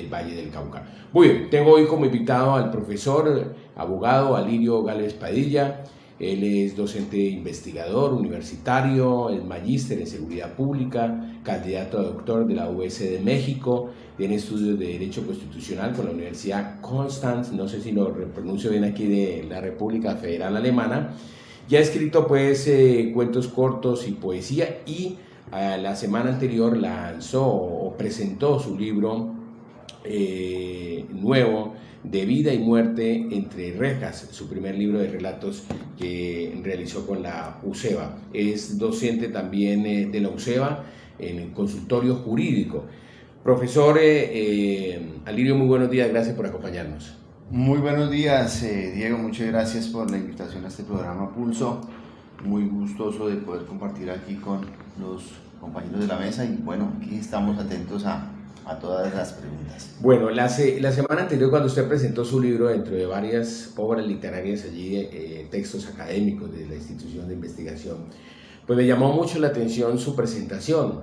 del Valle del Cauca. Muy bien, tengo hoy como invitado al profesor, abogado Alirio Gálvez Padilla. Él es docente investigador universitario, es magíster en seguridad pública, candidato a doctor de la UBS de México, tiene estudios de Derecho Constitucional con la Universidad Konstanz, no sé si lo pronuncio bien aquí, de la República Federal Alemana. Ya ha escrito pues cuentos cortos y poesía, y la semana anterior lanzó o presentó su libro nuevo, De vida y muerte entre rejas, su primer libro de relatos que realizó con la UCEBA. Es docente también de la UCEBA en el consultorio jurídico. Profesor Alirio, muy buenos días, gracias por acompañarnos. Muy buenos días, Diego, muchas gracias por la invitación a este programa Pulso. Muy gustoso de poder compartir aquí con los compañeros de la mesa, y bueno, aquí estamos atentos a todas las preguntas. Bueno, la semana anterior, cuando usted presentó su libro, dentro de varias obras literarias allí, textos académicos de la institución de investigación, pues me llamó mucho la atención su presentación,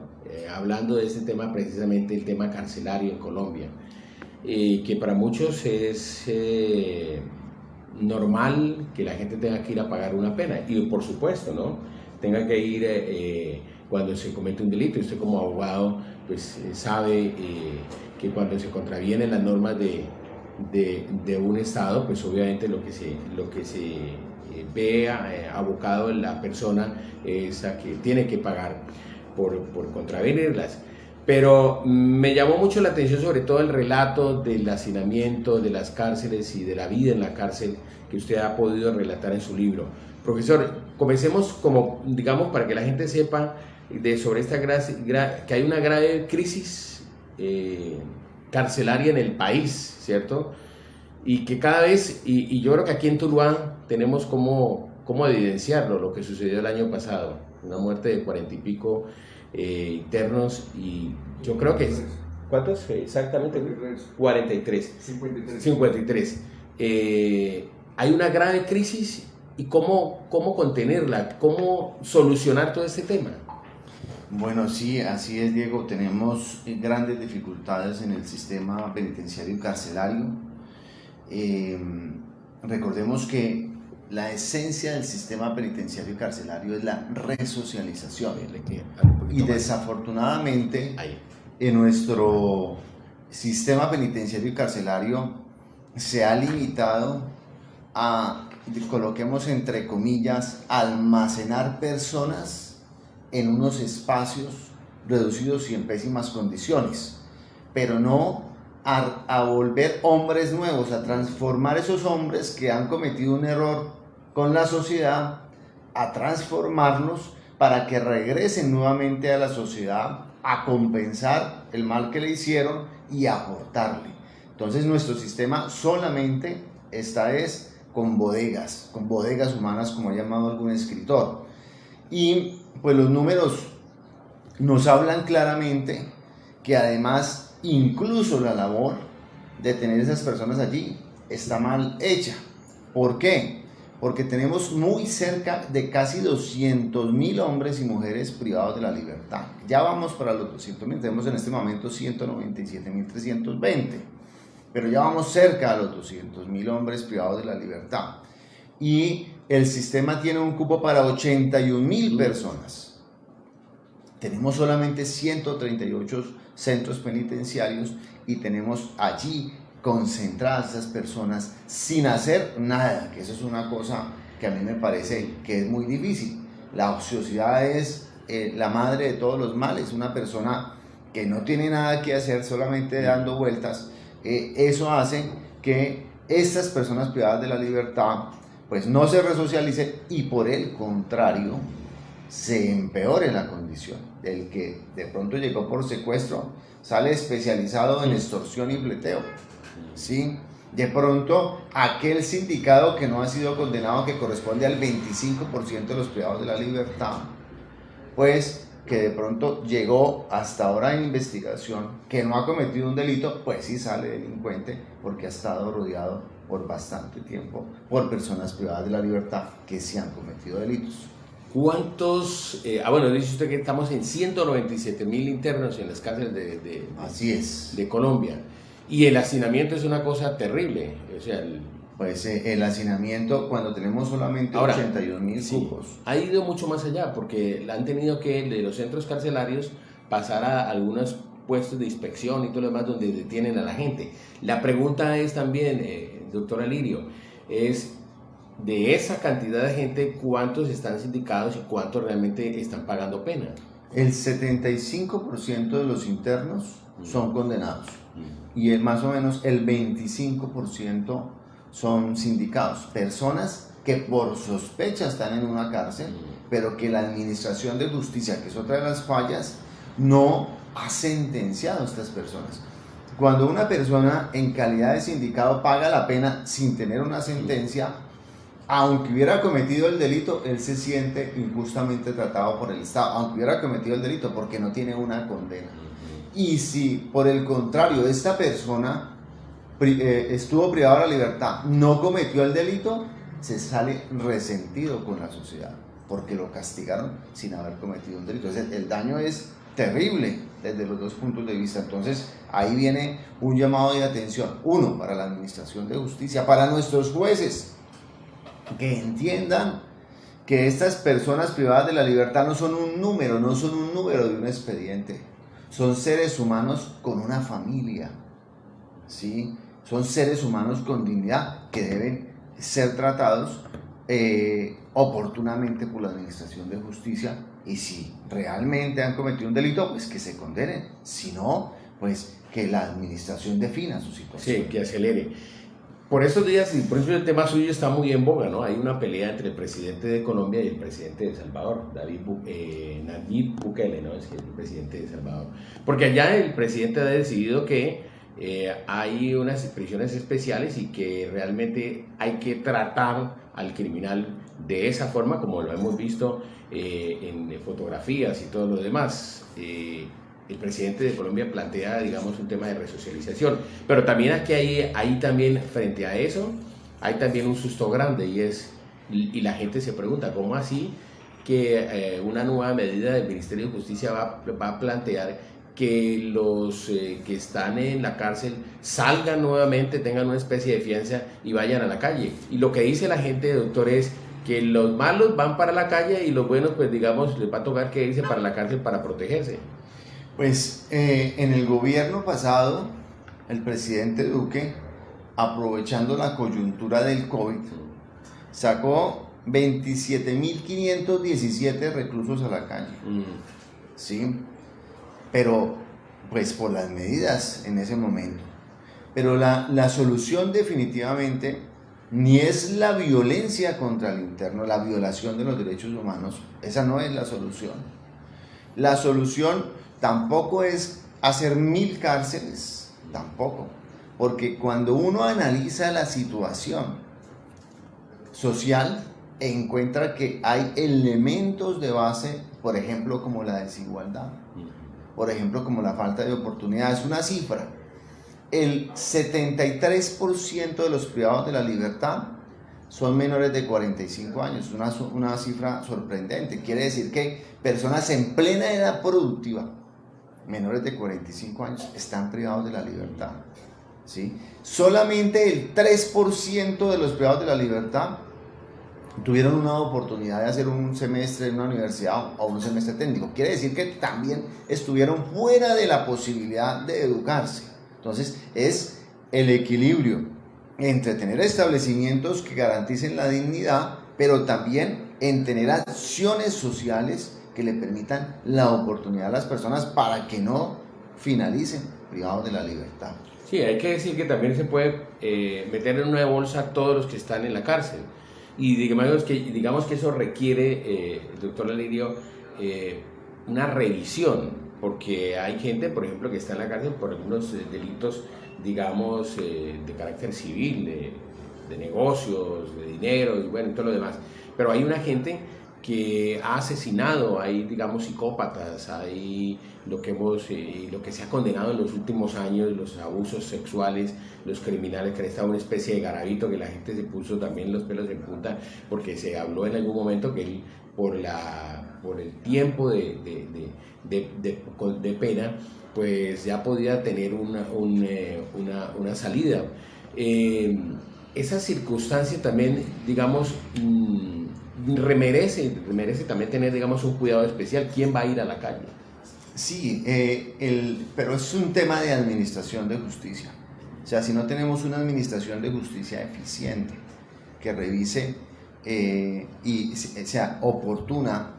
hablando de este tema, precisamente el tema carcelario en Colombia, que para muchos es normal que la gente tenga que ir a pagar una pena, y por supuesto, ¿no?, tenga que ir cuando se comete un delito. Usted como abogado pues sabe que cuando se contravienen las normas de un Estado, pues obviamente lo que se ve abocado en la persona es a que tiene que pagar por contravenirlas. Pero me llamó mucho la atención sobre todo el relato del hacinamiento, de las cárceles y de la vida en la cárcel que usted ha podido relatar en su libro. Profesor, comencemos como, digamos, para que la gente sepa sobre esta que hay una grave crisis carcelaria en el país, ¿cierto? Y que cada vez, y yo creo que aquí en Tuluá tenemos cómo evidenciarlo, lo que sucedió el año pasado, una muerte de 40 y pico internos, y yo creo que... ¿Cuántos exactamente? 43. 53. Hay una grave crisis, y cómo contenerla, cómo solucionar todo este tema. Bueno, sí, así es, Diego. Tenemos grandes dificultades en el sistema penitenciario y carcelario. Recordemos que la esencia del sistema penitenciario y carcelario es la resocialización. Y desafortunadamente, en nuestro sistema penitenciario y carcelario se ha limitado a, coloquemos entre comillas, almacenar personas en unos espacios reducidos y en pésimas condiciones, pero no a volver hombres nuevos, a transformar esos hombres que han cometido un error con la sociedad, a transformarlos para que regresen nuevamente a la sociedad a compensar el mal que le hicieron y aportarle. Entonces nuestro sistema solamente está con bodegas humanas, como ha llamado algún escritor. Y pues los números nos hablan claramente que además incluso la labor de tener esas personas allí está mal hecha. ¿Por qué? Porque tenemos muy cerca de casi 200.000 hombres y mujeres privados de la libertad. Ya vamos para los 200.000, tenemos en este momento 197.320, pero ya vamos cerca a los 200.000 hombres privados de la libertad. Y el sistema tiene un cupo para 81.000 personas. Tenemos solamente 138 centros penitenciarios y tenemos allí concentradas esas personas sin hacer nada, que eso es una cosa que a mí me parece que es muy difícil. La ociosidad es la madre de todos los males. Una persona que no tiene nada que hacer, solamente dando vueltas, eso hace que estas personas privadas de la libertad pues no se resocialicen, y por el contrario se empeore la condición. El que de pronto llegó por secuestro sale especializado en extorsión y fleteo, ¿sí? De pronto aquel sindicado que no ha sido condenado, que corresponde al 25% de los privados de la libertad, pues que de pronto llegó hasta ahora en investigación, que no ha cometido un delito, pues sí sale delincuente, porque ha estado rodeado por bastante tiempo por personas privadas de la libertad que sí han cometido delitos. ¿Cuántos? Bueno, dice usted que estamos en 197.000 internos en las cárceles Así es. de Colombia. Y el hacinamiento es una cosa terrible. O sea, pues el hacinamiento, cuando tenemos solamente 82.000 cupos. Ha ido mucho más allá, porque han tenido que de los centros carcelarios pasar a algunos puestos de inspección y todo lo demás donde detienen a la gente. La pregunta es también, doctor Alirio, es de esa cantidad de gente, ¿cuántos están sindicados y cuántos realmente están pagando pena? El 75% de los internos son condenados y más o menos el 25% son sindicados, personas que por sospecha están en una cárcel, pero que la Administración de Justicia, que es otra de las fallas, no ha sentenciado a estas personas. Cuando una persona en calidad de sindicado paga la pena sin tener una sentencia, aunque hubiera cometido el delito, él se siente injustamente tratado por el Estado, aunque hubiera cometido el delito, porque no tiene una condena. Y si por el contrario esta persona estuvo privado de la libertad, no cometió el delito, se sale resentido con la sociedad, porque lo castigaron sin haber cometido un delito. Entonces, el daño es terrible desde los dos puntos de vista. Entonces, ahí viene un llamado de atención, uno, para la Administración de Justicia, para nuestros jueces, que entiendan que estas personas privadas de la libertad no son un número de un expediente, son seres humanos con una familia, ¿sí? Son seres humanos con dignidad que deben ser tratados oportunamente por la Administración de Justicia, y si realmente han cometido un delito, pues que se condenen, si no, pues que la Administración defina su situación. Sí, que acelere. Por estos días, y por eso el tema suyo está muy en boga, ¿no? Hay una pelea entre el presidente de Colombia y el presidente de El Salvador, Nayib Bukele, ¿no? Es el presidente de El Salvador. Porque allá el presidente ha decidido que hay unas prisiones especiales y que realmente hay que tratar al criminal de esa forma, como lo hemos visto en fotografías y todo lo demás. El presidente de Colombia plantea, digamos, un tema de resocialización, pero también aquí hay también, frente a eso, hay también un susto grande, y la gente se pregunta, ¿cómo así que una nueva medida del Ministerio de Justicia va a plantear que los que están en la cárcel salgan nuevamente, tengan una especie de fianza y vayan a la calle? Y lo que dice la gente, doctor, es que los malos van para la calle y los buenos, pues digamos, les va a tocar que irse para la cárcel para protegerse. Pues en el gobierno pasado, el presidente Duque, aprovechando la coyuntura del COVID, sacó 27.517 reclusos a la calle. ¿Sí? Pero, pues por las medidas en ese momento. Pero la solución definitivamente ni es la violencia contra el interno, la violación de los derechos humanos. Esa no es la solución. La solución tampoco es hacer 1000 cárceles, tampoco, porque cuando uno analiza la situación social, encuentra que hay elementos de base, por ejemplo, como la desigualdad, por ejemplo, como la falta de oportunidades. Una cifra: el 73% de los privados de la libertad son menores de 45 años, una cifra sorprendente. Quiere decir que personas en plena edad productiva, menores de 45 años, están privados de la libertad, ¿sí? Solamente el 3% de los privados de la libertad tuvieron una oportunidad de hacer un semestre en una universidad o un semestre técnico. Quiere decir que también estuvieron fuera de la posibilidad de educarse. Entonces, es el equilibrio entre tener establecimientos que garanticen la dignidad, pero también en tener acciones sociales que le permitan la oportunidad a las personas para que no finalicen privados de la libertad. Sí, hay que decir que también se puede meter en una bolsa a todos los que están en la cárcel. Y digamos que eso requiere, doctor Alirio, una revisión, porque hay gente, por ejemplo, que está en la cárcel por algunos delitos, digamos, de carácter civil, de negocios, de dinero y bueno, todo lo demás. Pero hay una gente que ha asesinado, hay, digamos, psicópatas, hay lo que se ha condenado en los últimos años, los abusos sexuales, los criminales que han estado una especie de garabito, que la gente se puso también los pelos de punta, porque se habló en algún momento que él, por el tiempo de pena, pues ya podía tener una salida. Esa circunstancia también, digamos, merece también tener, digamos, un cuidado especial. ¿Quién va a ir a la calle? Sí, pero es un tema de administración de justicia. O sea, si no tenemos una administración de justicia eficiente, que revise y sea oportuna,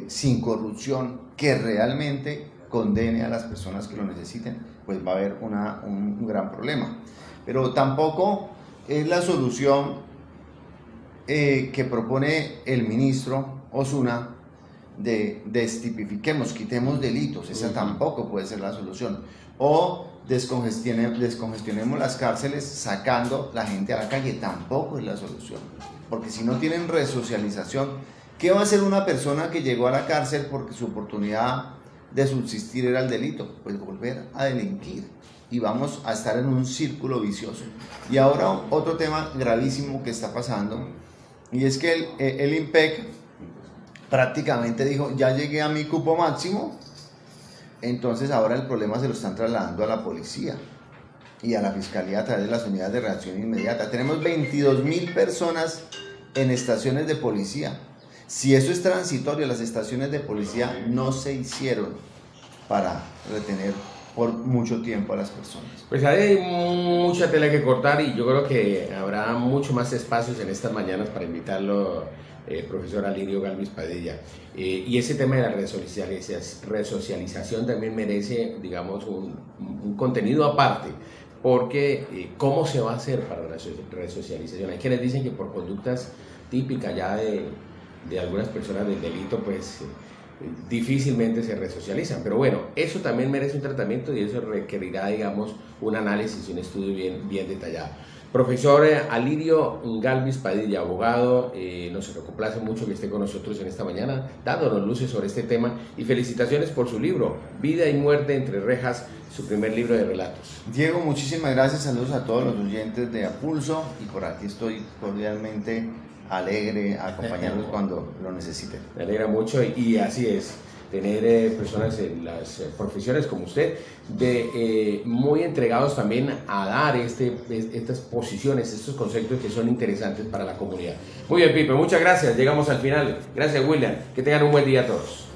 sin corrupción, que realmente condene a las personas que lo necesiten, pues va a haber un gran problema. Pero tampoco es la solución que propone el ministro Osuna de destipifiquemos, quitemos delitos. Esa tampoco puede ser la solución. O descongestionemos las cárceles sacando la gente a la calle, tampoco es la solución. Porque si no tienen resocialización, ¿qué va a hacer una persona que llegó a la cárcel porque su oportunidad de subsistir era el delito? Pues volver a delinquir. Y vamos a estar en un círculo vicioso. Y ahora otro tema gravísimo que está pasando, y es que el IMPEC prácticamente dijo, ya llegué a mi cupo máximo, entonces ahora el problema se lo están trasladando a la policía y a la fiscalía a través de las unidades de reacción inmediata. Tenemos 22.000 personas en estaciones de policía. Si eso es transitorio, las estaciones de policía no se hicieron para retener por mucho tiempo a las personas. Pues hay mucha tela que cortar y yo creo que habrá mucho más espacios en estas mañanas para invitarlo, profesor Alirio Galvis Padilla. Y ese tema de la resocialización también merece, digamos, un contenido aparte, porque ¿cómo se va a hacer para la resocialización? Hay quienes dicen que por conductas típicas ya de algunas personas del delito, pues difícilmente se resocializan, pero bueno, eso también merece un tratamiento y eso requerirá, digamos, un análisis y un estudio bien detallado. Profesor Alirio Galvis Padilla, abogado, nos complace mucho que esté con nosotros en esta mañana, dándonos luces sobre este tema, y felicitaciones por su libro, Vida y Muerte entre Rejas, su primer libro de relatos. Diego, muchísimas gracias, saludos a todos los oyentes de A Pulso, y por aquí estoy cordialmente alegre a acompañarlos cuando lo necesiten. Me alegra mucho y así es, tener personas en las profesiones como usted, muy entregados también a dar estas posiciones, estos conceptos que son interesantes para la comunidad. Muy bien, Pipe, muchas gracias, llegamos al final. Gracias, William, que tengan un buen día a todos.